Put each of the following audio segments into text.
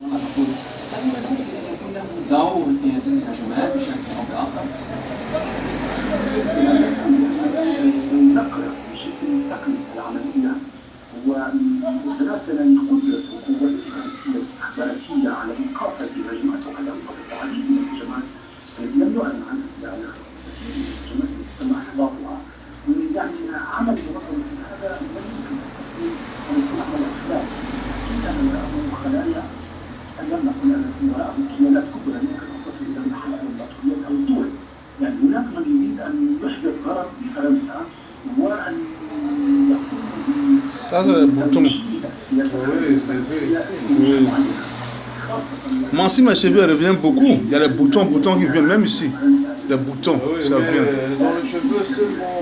أقول هل ممكن أن يكون له دور في هذه الهجمات بشكل أو بآخر؟ نقرأ بشكل تقني العملية ودراسة لقدرة وقوتها الاستخباراتية على إيقاف هذه الهجمات وقد أوقفت العديد من الهجمات التي لم يعلن عنها الهجمات التي تم إحباطها. يعني عمل منظم هذا لم يمكن أن يكون عمل أخلاق إلا أن وراءه خلايا أن لم نقل أن وراءه كيانات كبرى يمكن أن تصل إلى مرحلة البطوليات أو الدول. يعني هناك من يريد أن يحدث غرض بفرنسا وأن يقوم Ça, c'est le bouton. Oui. Moi aussi, mes cheveux reviennent beaucoup. Il y a les boutons qui viennent, même ici. Les boutons, oui, ça vient. Dans les cheveux seulement,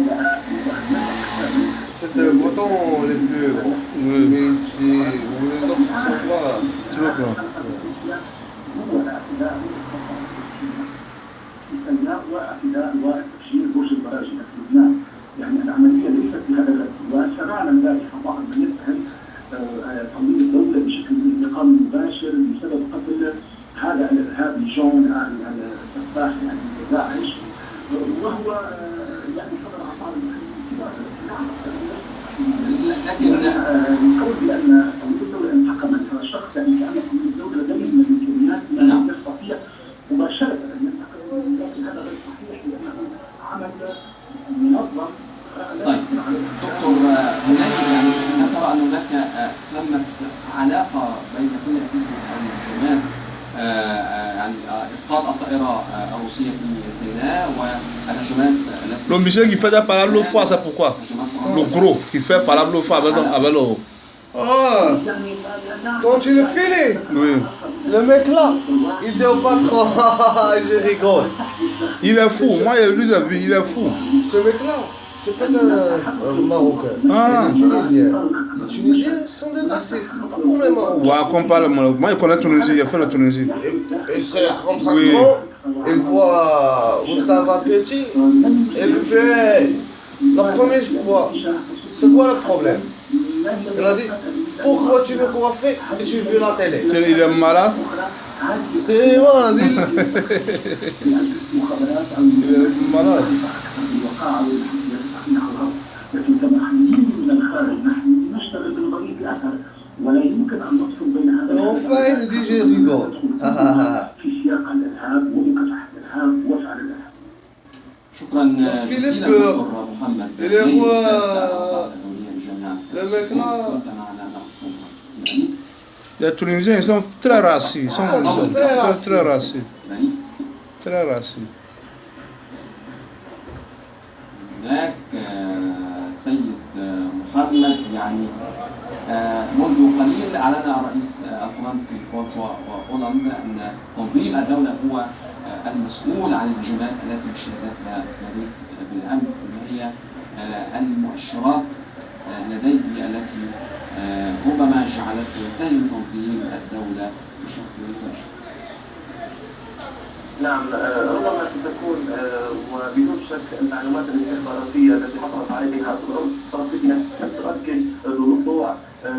c'est les boutons les plus gros. Oui. Mais ici, où les autres ne sont pas. Tu vois quoi? يعني العملية ليست بهذا الغد وسمعنا ذلك بعض من يتهم تنظيم الدولة بشكل انتقام مباشر بسبب قتل هذا الإرهابي جون السفاح يعني داعش وهو يعني صدر عطاء لكن القول بأن تنظيم الدولة انتقمت فالشخص يعني كأن تنظيم الدولة دليل من الإمكانيات لا يستطيع مباشرة أن ينتقم لكن هذا غير صحيح لأنه عمل منظم. طيب دكتور هناك يعني هل ترى أن هناك ثمة علاقة بين كل هذه الهجمات يعني إسقاط الطائرة الروسية في سيناء والهجمات التي Le monsieur qui fait ça par là, l'eau froide, c'est pourquoi? Le gros qui fait par là, l'eau froide avec l'eau. Ah, quand tu le finis, Oui. le mec là, il dit au patron, je rigole. Il est fou. Moi, lui, j'ai vu, il est fou. Ce mec là, c'est pas un Marocain. Ah. Il est tunisien. Les Tunisiens sont des racistes, pas comme les Marocains. Ouais, qu'on parle, moi, je connais Tunisie, il a fait la Tunisie. Et c'est comme ça Oui. que il voit Moustapha Petit et lui fait la première fois, c'est quoi le problème? Il a dit, pourquoi tu me coiffes et tu veux la télé? Il est malade. C'est moi, on a dit. Il est malade. لكن كمحليين من الخارج نحن نشتغل بالبريد الاثر ولا يمكن ان نفصل بين هذا Enfin, il dit je rigole. في سياق الارهاب ومكافحه الارهاب وفعل الارهاب. شكرا جزيلا دكتور محمد كنت معنا Les Tunisiens, ils sont très racistes. Ils sont très racistes. Très racistes. هناك سيد محمد يعني منذ قليل أعلن الرئيس الفرنسي فرانسوا أولاند أن تنظيم الدولة هو المسؤول عن الهجمات التي شهدتها باريس بالأمس. ما هي المؤشرات لديه التي ربما جعلته يتهم تنظيم الدولة بشكل مباشر؟ نعم ربما ستكون وبدون شك المعلومات الاستخباراتية التي حصلت عليها الفرنسية تؤكد وضوح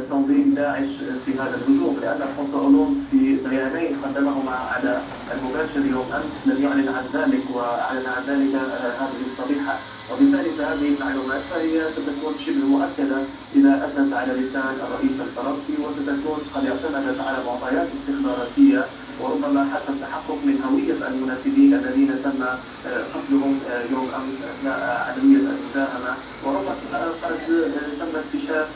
تنظيم داعش في هذا الهجوم لأن فرانسوا أولاند في بيانين قدمهما على المباشر يوم أمس لم يعلن عن ذلك وأعلن عن ذلك هذه الصريحة وبالتالي فهذه المعلومات فهي ستكون شبه مؤكدة إذا أتت على لسان الرئيس الفرنسي وستكون قد اعتمدت على معطيات استخباراتية وربما حتى التحقق من هوية المنافذين الذين تم قتلهم يوم أمس أثناء عملية المساهمة وربما قد تم اكتشاف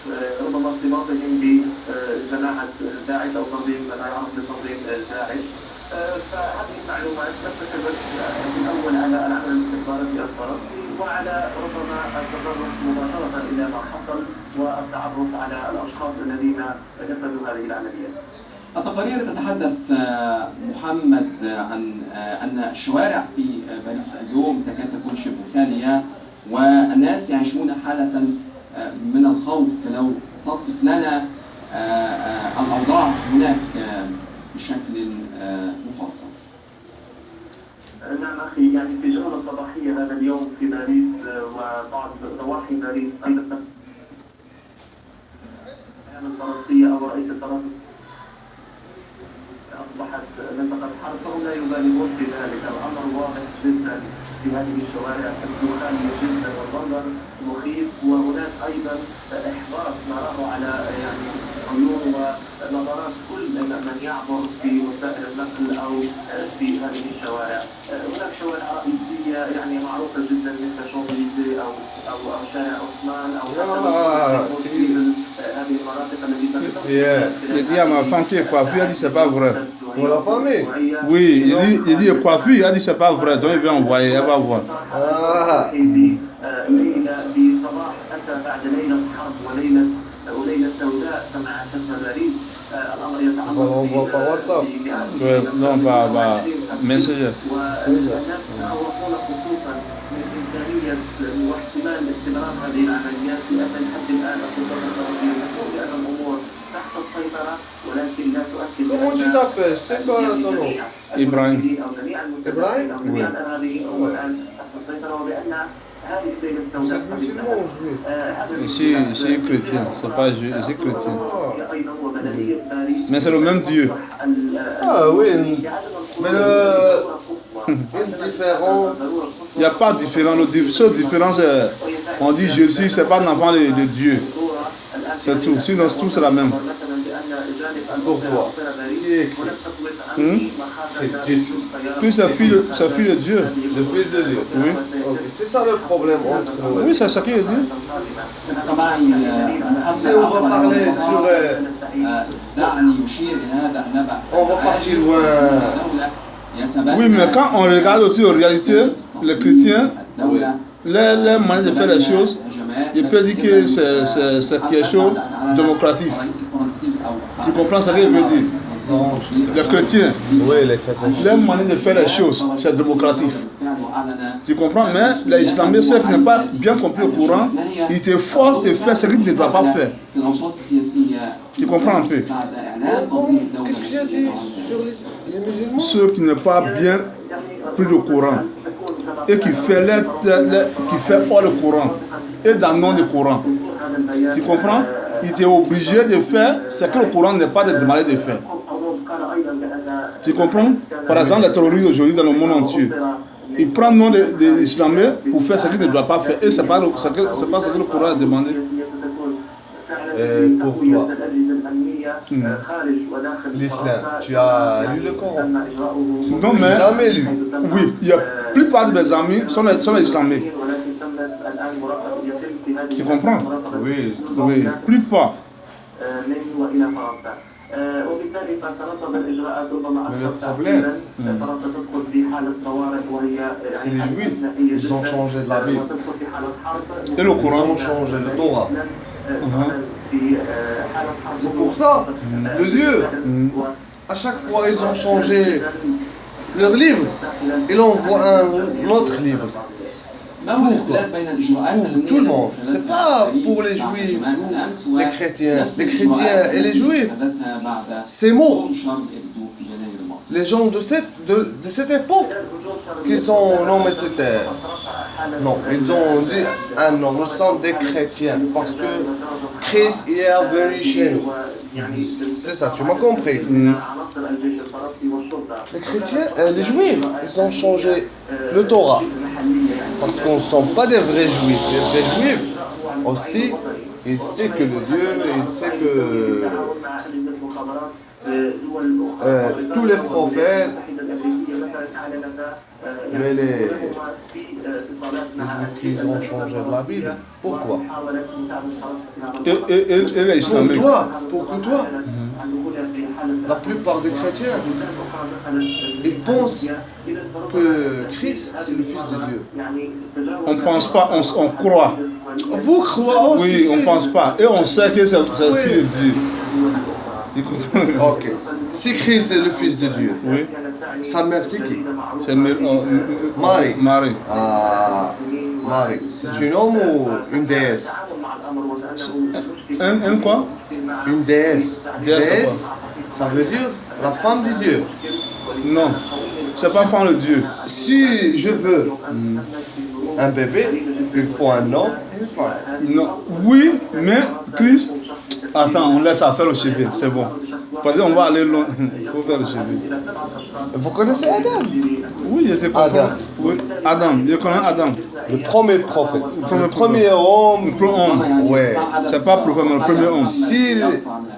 ربما ارتباطهم بجماعة داعش أو تنظيم ما يعرف بتنظيم داعش. فهذه المعلومات ترتكزت في الأول على العمل الاستخباراتي الفرنسي وعلى ربما التطرق مباشرة إلى ما حصل والتعرف على الأشخاص الذين نفذوا هذه العملية. التقارير تتحدث محمد عن أن الشوارع في باريس اليوم تكاد تكون شبه خالية والناس يعيشون حالة من الخوف. لو تصف لنا الأوضاع هناك بشكل مفصل. نعم أخي يعني في جولة صباحية هذا اليوم في باريس وبعض ضواحي باريس أيضا الفرنسية أو رئيس الفرنسي فهم لا يبالغون في ذلك. الأمر واضح جدا في هذه الشوارع، الدخان جدا والمنظر مخيف، وهناك أيضا إحباط نراه على يعني عيون ونظرات كل من يعبر في وسائل النقل أو في هذه الشوارع. هناك شوارع رئيسية يعني معروفة جدا مثل شونزليزيه أو شارع عثمان أو هذه المناطق التي Il dit à ma femme qui est coiffée, elle dit c'est pas vrai. Pour la famille. Oui, il dit coiffure, elle dit c'est pas vrai, donc il va envoyer, elle va voir. Ah. On voit par WhatsApp. Ouais, non, bah, messenger. واحتمال استمرار هذه العمليات لأن لحد الآن السلطات الغربية تقول بأن الأمور تحت السيطرة ولكن لا تؤكد. Comment tu t'appelles? C'est quoi ton nom? Ibrahim. Ibrahim? Oui. Vous êtes musulman ou juif? Je suis chrétien, c'est pas juif, je suis chrétien. Mais c'est le même Dieu. Ah oui, mais une différence. Il n'y a pas de différence. La seule différence, on dit Jésus, c'est pas un enfant de Dieu. C'est tout. Sinon, tout c'est la même. Pourquoi? Qui est Christ? Puis c'est fils de Dieu. Le fils de Dieu. Oui. Okay. C'est ça le problème entre nous. Oui, c'est ce qu'il dit. Si on va parler sur... on va partir loin. Oui, mais quand on regarde aussi en réalité, les chrétiens, les manières de faire les choses, il peut dire que c'est quelque chose de démocratique. Tu comprends ce que je veux dire? Les chrétiens, Oui, les chrétiens. leur manière de faire les choses, c'est démocratique. Tu comprends? Mais les islamistes, ceux qui n'ont pas bien compris le Coran, ils te forcent de faire ce qu'ils ne doivent pas faire. Tu comprends un peu? Qu'est-ce que tu as dit sur les musulmans? Ceux qui n'ont pas bien pris le Coran et qui fait hors le Coran et dans le nom du Coran. Tu comprends? Il est obligé de faire ce que le Coran n'est pas demandé de faire. Tu comprends? Par exemple, les terroristes aujourd'hui dans le monde entier, ils prennent le nom des islamiens pour faire ce qu'ils ne doivent pas faire. Et ce n'est pas ce que le Coran a demandé. Pour toi, l'islam, tu as lu le Coran? Non, mais Jamais lu. oui, il y a la plupart de mes amis sont les islamiques. Tu comprends? Oui. Oui, plupart. Mais le problème, c'est les juifs. Ils ont changé de la Bible. Et le Ils Coran? ont changé le Torah. C'est pour ça, le Dieu, à chaque fois ils ont changé leur livre, ils envoient un autre livre. Tout le monde. C'est pas pour les juifs ou les chrétiens. Les chrétiens et les juifs, ces mots, les gens de cette époque, qui sont, non mais c'était, non, ils ont dit, ah non, nous sommes des chrétiens, parce que Christ est venu chez nous. C'est ça, tu m'as compris. Les chrétiens, les juifs, ils ont changé le Torah. Parce qu'on ne sont pas des vrais juifs. Les vrais juifs aussi, ils savent que le Dieu, ils savent que tous les prophètes, mais les juifs qui ont changé de la Bible, pourquoi? Et les islamiques? Pour que toi, la plupart des chrétiens, ils pensent que Christ, c'est le Fils de Dieu. On ne pense pas, on croit. Vous croyez aussi? Oui, on ne pense pas. Et on sait que c'est le Fils de Dieu. Tu comprends? Ok. Si Christ est le Fils de Dieu, Oui. sa mère c'est qui? C'est Marie. Marie. Ah, Marie. C'est un homme ou une déesse? Un quoi? Une déesse. Déesse, ça veut dire la femme de Dieu. Non. C'est pas femme de Dieu. Si je veux un bébé, il faut un homme et une femme. Non. Oui, mais Christ. Attends, on laisse ça faire le sujet, c'est bon. Parce qu'on va aller loin. Il faut faire le suivi. Vous connaissez Adam? Oui, je sais pas. Adam. Oui, Adam, je connais Adam. Le premier prophète. Le premier Le homme. premier homme. Ouais. C'est pas prophète, mais le premier homme. Si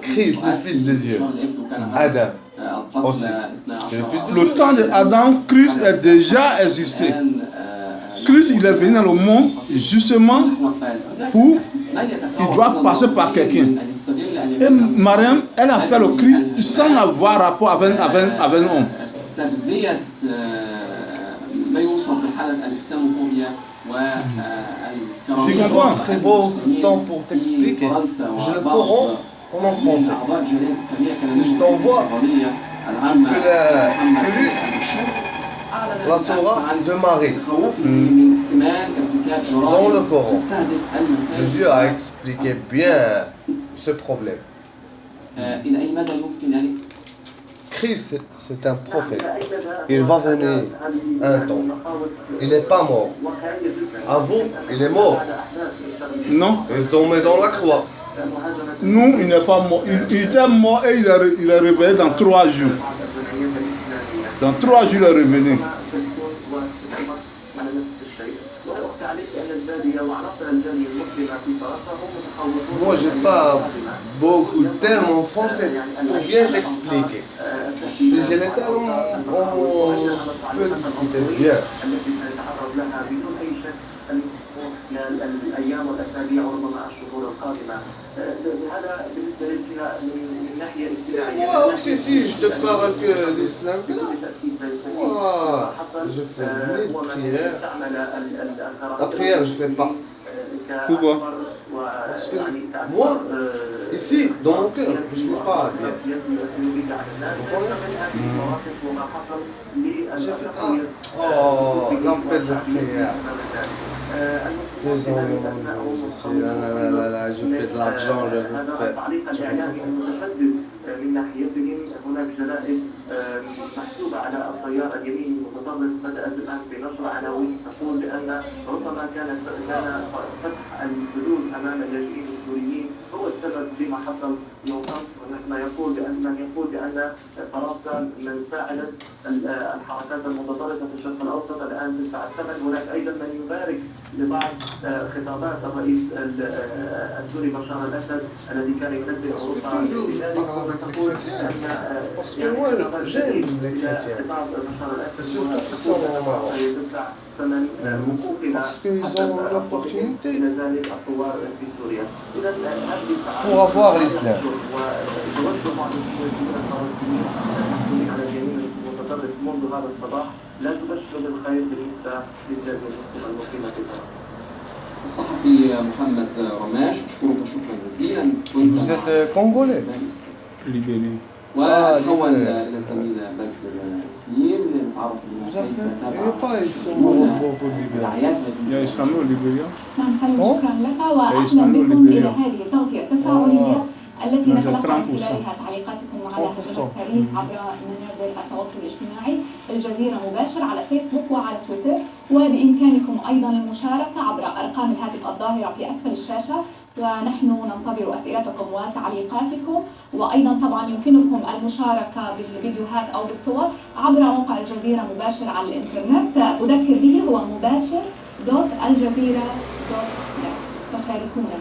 Christ, le fils de Dieu, Adam, aussi, c'est le fils de Dieu. Le temps d'Adam, Christ a déjà existé. Christ, il est venu dans le monde justement pour... Il doit passer par quelqu'un. Et Mariam, elle a fait le Christ sans avoir rapport avec un homme. Tu comprends? Très beau temps pour t'expliquer. Je le Coran en français. Je t'envoie. Tu peux lire la Surah de Marie. Dans le Coran, Dieu a expliqué bien ce problème. Christ, c'est un prophète. Il va venir un temps. Il n'est pas mort. Avant, il est mort. Non, Ils ont mis dans la croix. non, il n'est pas mort. Il était mort et il est réveillé dans 3 jours. Dans 3 jours, il est revenu. Moi, j'ai pas beaucoup de termes en français pour bien t'expliquer. Si j'ai les termes, on peut discuter bien. الايام والاسابيع وربما الشهور القادمه. هذا بالنسبه لنا من ناحيه اجتماعيه. Moi aussi, si je te parle que l'islam, moi, je fais une prière. La prière, je fais pas. Pourquoi? Parce que moi, ici, dans mon cœur, je ne suis pas bien. J'ai fait l'appel de prière. Désolé, mon Dieu, je suis là, je fais de l'argent, je fais. من ناحيتهم هناك جرائد محسوبه على التيار اليميني المتطرف بدات الان بنشر عناوين تقول بان ربما كان فتح الحدود امام اللاجئين السوريين هو السبب فيما حصل يوم امس. هناك من يقول بان فرنسا من ساعدت الحركات المتطرفه في الشرق الاوسط الان تدفع الثمن. هناك ايضا من يبارك لبعض خطابات الرئيس السوري بشار الاسد الذي كان ينبه اوروبا. Parce que moi, j'aime les chrétiens. Et surtout qu'ils sont au Maroc. Parce qu'ils ont l'opportunité pour avoir l'islam. منذ هذا الصباح لا تبشر بالخير بالنسبه للجاليه المسلمه في فرنسا. الصحفي محمد رماش أشكرك شكرا جزيلا. Vous êtes congolais? Libéré. ونحول إلى الزميل بدر سليم لنتعرف على كيف تابع Il y a Islamé au Libéria. نعم سليم، شكرا لك واهلا بكم الى هذه التغطيه التفاعليه التي نتلقى خلالها تعليقاتكم على هجمات باريس عبر منابر التواصل الاجتماعي الجزيرة مباشر على فيسبوك وعلى تويتر. وبإمكانكم أيضا المشاركة عبر أرقام الهاتف الظاهرة في أسفل الشاشة، ونحن ننتظر أسئلتكم وتعليقاتكم. وأيضا طبعا يمكنكم المشاركة بالفيديوهات أو بالصور عبر موقع الجزيرة مباشر على الإنترنت. أذكر به هو مباشر.الجزيرة.net. فشاركونا.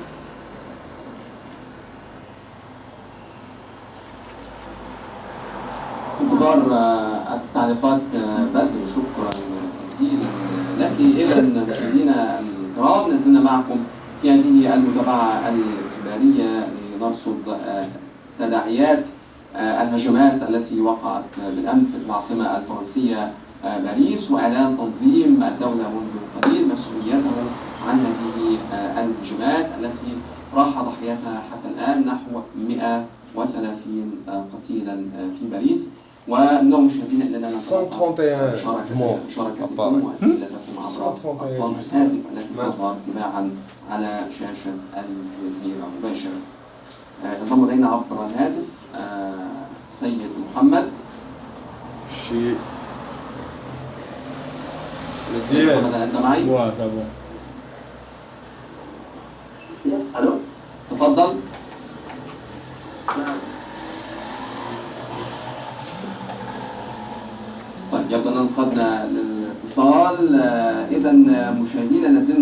انتظار التعليقات بدر، شكرا جزيلا لك. إذا مشاهدينا الكرام، لازلنا معكم في هذه المتابعة الإخبارية لنرصد تداعيات الهجمات التي وقعت بالأمس في العاصمة الفرنسية باريس، وإعلان تنظيم الدولة منذ قليل مسؤوليته عن هذه الهجمات التي راح ضحيتها حتى الآن نحو 130 قتيلا في باريس. ونوم مشاهدينا اننا مشاركتكم واسئلتكم عبر ارقام الهاتف التي تظهر تباعا على شاشه الجزيره مباشره. ينضم الينا عبر الهاتف سيد محمد. سيد محمد، انت معي؟ الو تفضل. يبدو أننا فقدنا الاتصال. إذا مشاهدينا لازلنا